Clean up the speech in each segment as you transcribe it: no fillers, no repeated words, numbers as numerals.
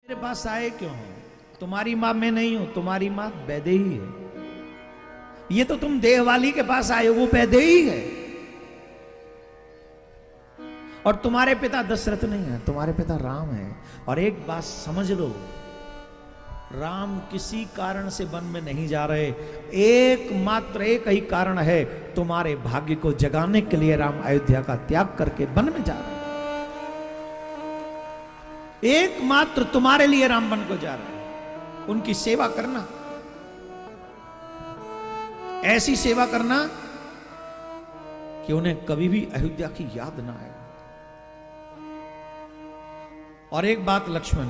मेरे पास आए क्यों हो? तुम्हारी मां मैं नहीं हूं, तुम्हारी मां वैदेही है। ये तो तुम देहवाली के पास आए हो, वो वैदेही है। और तुम्हारे पिता दशरथ नहीं है, तुम्हारे पिता राम है। और एक बात समझ लो, राम किसी कारण से वन में नहीं जा रहे, एकमात्र एक ही कारण है, तुम्हारे भाग्य को जगाने के लिए राम अयोध्या का त्याग करके वन में जा रहे हैं। एकमात्र तुम्हारे लिए राम वन को जा रहे हैं। उनकी सेवा करना, ऐसी सेवा करना कि उन्हें कभी भी अयोध्या की याद ना आए। और एक बात लक्ष्मण,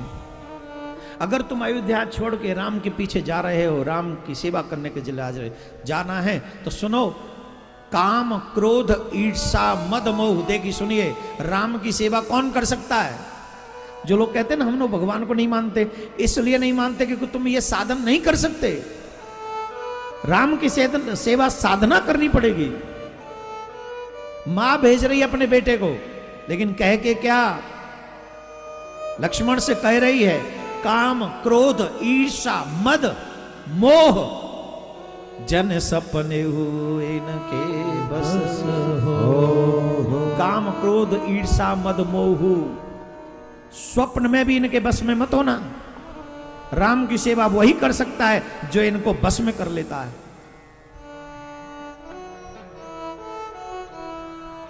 अगर तुम अयोध्या छोड़ के राम के पीछे जा रहे हो, राम की सेवा करने के लिए जाना है, तो सुनो, काम क्रोध ईर्षा मद मोह, देखिए सुनिए, राम की सेवा कौन कर सकता है? जो लोग कहते हैं ना हम लोग भगवान को नहीं मानते, इसलिए नहीं मानते क्योंकि तुम ये साधन नहीं कर सकते। राम की सेवा साधना करनी पड़ेगी। मां भेज रही है अपने बेटे को, लेकिन कह के क्या? लक्ष्मण से कह रही है, काम क्रोध ईर्षा मद मोह जन सपने हुए न के बस हो। काम क्रोध ईर्षा मद मोह स्वप्न में भी इनके बस में मत होना। राम की सेवा वही कर सकता है जो इनको बस में कर लेता है।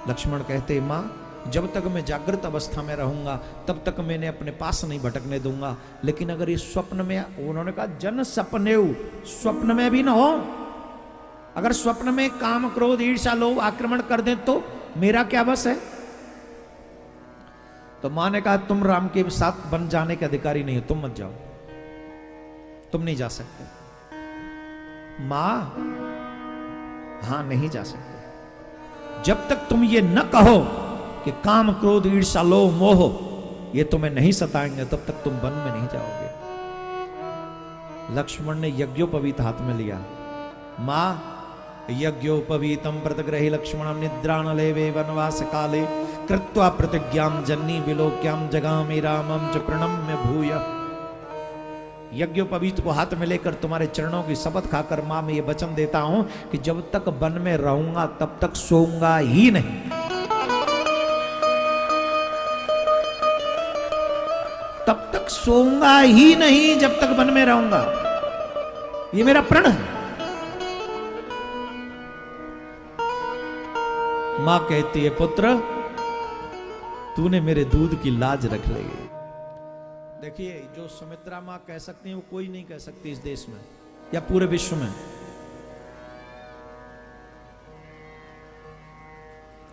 लक्ष्मण कहते, मां जब तक मैं जागृत अवस्था में रहूंगा तब तक मैंने अपने पास नहीं भटकने दूंगा, लेकिन अगर ये स्वप्न में, उन्होंने कहा जन सपने, स्वप्न में भी ना हो, अगर स्वप्न में काम क्रोध ईर्षा लोभ आक्रमण कर दें तो मेरा क्या बस है? तो मां ने कहा तुम राम के साथ बन जाने के अधिकारी नहीं हो, तुम मत जाओ, तुम नहीं जा सकते। मां, हां नहीं जा सकते। जब तक तुम ये न कहो कि काम क्रोध ईर्षा लोभ मोह ये तुम्हें नहीं सताएंगे, तब तक तुम वन में नहीं जाओगे। लक्ष्मण ने यज्ञोपवीत हाथ में लिया। मां, यज्ञोपवीतम प्रतिग्रही लक्ष्मणम निद्रानले वे वनवास काले कृत्वा प्रतिज्ञां जन्नी विलोक्यां जगामि रामं च प्रणम्य भूय। यज्ञोपवीत को हाथ में लेकर तुम्हारे चरणों की शपथ खाकर मां मैं ये वचन देता हूं कि जब तक वन में रहूंगा तब तक सोऊंगा ही नहीं। तब तक सोऊंगा ही नहीं जब तक वन में रहूंगा, ये मेरा प्रण है। मां कहती है, पुत्र तूने मेरे दूध की लाज रख ली। देखिए, जो सुमित्रा मां कह सकती है वो कोई नहीं कह सकती इस देश में या पूरे विश्व में।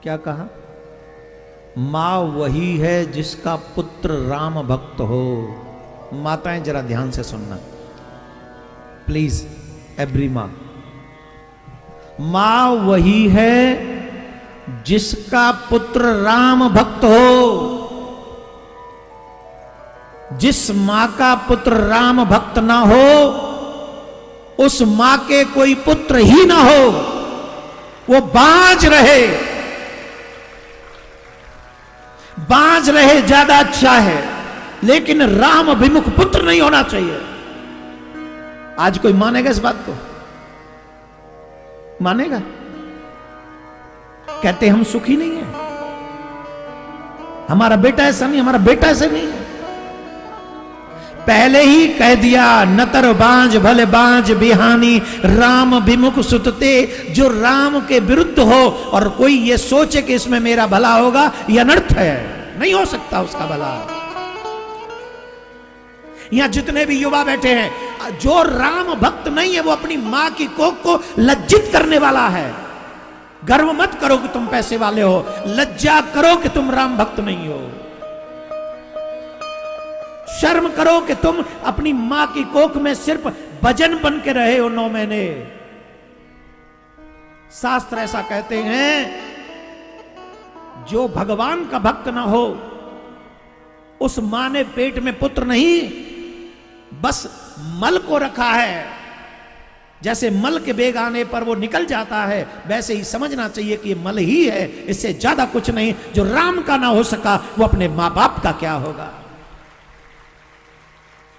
क्या कहा? मां वही है जिसका पुत्र राम भक्त हो। माताएं जरा ध्यान से सुनना प्लीज, एवरी मां। मां वही है जिसका पुत्र राम भक्त हो। जिस मां का पुत्र राम भक्त ना हो, उस मां के कोई पुत्र ही ना हो, वो बांझ रहे। बांझ रहे ज्यादा अच्छा है, लेकिन राम विमुख पुत्र नहीं होना चाहिए। आज कोई मानेगा इस बात को? मानेगा? कहते हम सुखी नहीं है, हमारा बेटा ऐसा नहीं, हमारा बेटा ऐसा नहीं है। पहले ही कह दिया, नतर बांझ भले बांझ बिहानी राम विमुख सुतते। जो राम के विरुद्ध हो और कोई ये सोचे कि इसमें मेरा भला होगा, यह अनर्थ है, नहीं हो सकता उसका भला। यहां जितने भी युवा बैठे हैं, जो राम भक्त नहीं है वो अपनी मां की कोख को लज्जित करने वाला है। गर्व मत करो कि तुम पैसे वाले हो, लज्जा करो कि तुम राम भक्त नहीं हो। शर्म करो कि तुम अपनी मां की कोख में सिर्फ भजन बन के रहे हो 9 महीने। शास्त्र ऐसा कहते हैं, जो भगवान का भक्त ना हो, उस मां ने पेट में पुत्र नहीं, बस मल को रखा है। जैसे मल के बेग आने पर वो निकल जाता है, वैसे ही समझना चाहिए कि ये मल ही है, इससे ज्यादा कुछ नहीं। जो राम का ना हो सका, वो अपने मां बाप का क्या होगा।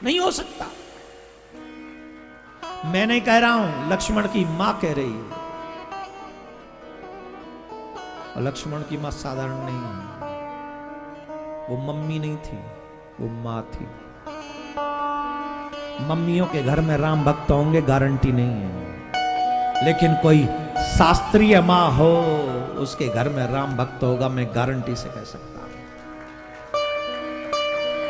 नहीं हो सकता। मैं नहीं कह रहा हूं, लक्ष्मण की मां कह रही है। और लक्ष्मण की मां साधारण नहीं है, वो मम्मी नहीं थी, वो मां थी। मम्मियों के घर में राम भक्त होंगे गारंटी नहीं है, लेकिन कोई शास्त्रीय मां हो उसके घर में राम भक्त होगा, मैं गारंटी से कह सकता हूं।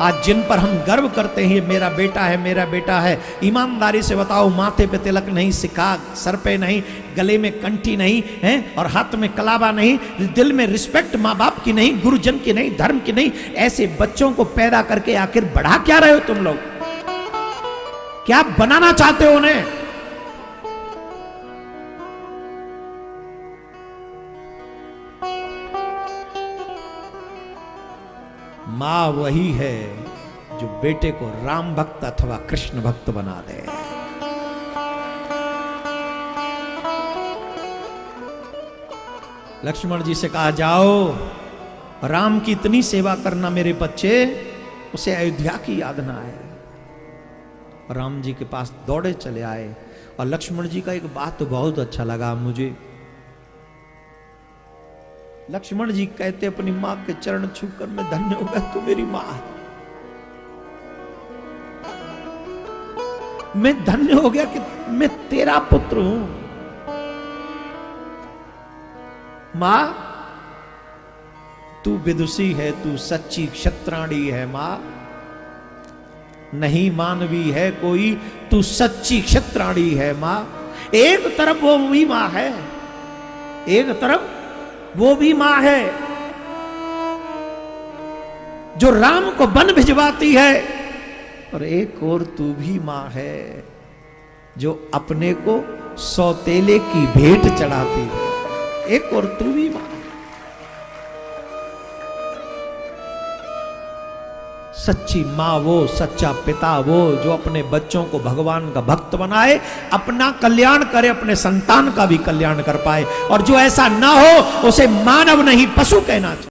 आज जिन पर हम गर्व करते हैं, ये मेरा बेटा है, मेरा बेटा है, ईमानदारी से बताओ, माथे पे तिलक नहीं, सिका सर पे नहीं, गले में कंठी नहीं है और हाथ में कलावा नहीं, दिल में रिस्पेक्ट माँ बाप की नहीं, गुरुजन की नहीं, धर्म की नहीं, ऐसे बच्चों को पैदा करके आखिर बढ़ा क्या रहे हो तुम लोग? क्या बनाना चाहते हो उन्हें? मां वही है जो बेटे को राम भक्त अथवा कृष्ण भक्त बना दे। लक्ष्मण जी से कहा, जाओ राम की इतनी सेवा करना मेरे बच्चे, उसे अयोध्या की याद ना आए। राम जी के पास दौड़े चले आए। और लक्ष्मण जी का एक बात तो बहुत अच्छा लगा मुझे। लक्ष्मण जी कहते, अपनी मां के चरण छूकर मैं धन्य हो गया, तू मेरी मां है। मैं धन्य हो गया कि मैं तेरा पुत्र हूं। मां, तू विदुषी है, तू सच्ची क्षत्राणी है मां, नहीं मानवी है कोई, तू सच्ची क्षत्राणी है मां। एक तरफ वो भी मां है, एक तरफ वो भी मां है जो राम को वन भिजवाती है, और एक और तू भी मां है जो अपने को सौतेले की भेंट चढ़ाती है। एक और तू भी मां। सच्ची मां वो, सच्चा पिता वो जो अपने बच्चों को भगवान का भक्त बनाए, अपना कल्याण करे, अपने संतान का भी कल्याण कर पाए। और जो ऐसा ना हो उसे मानव नहीं पशु कहना चाहिए।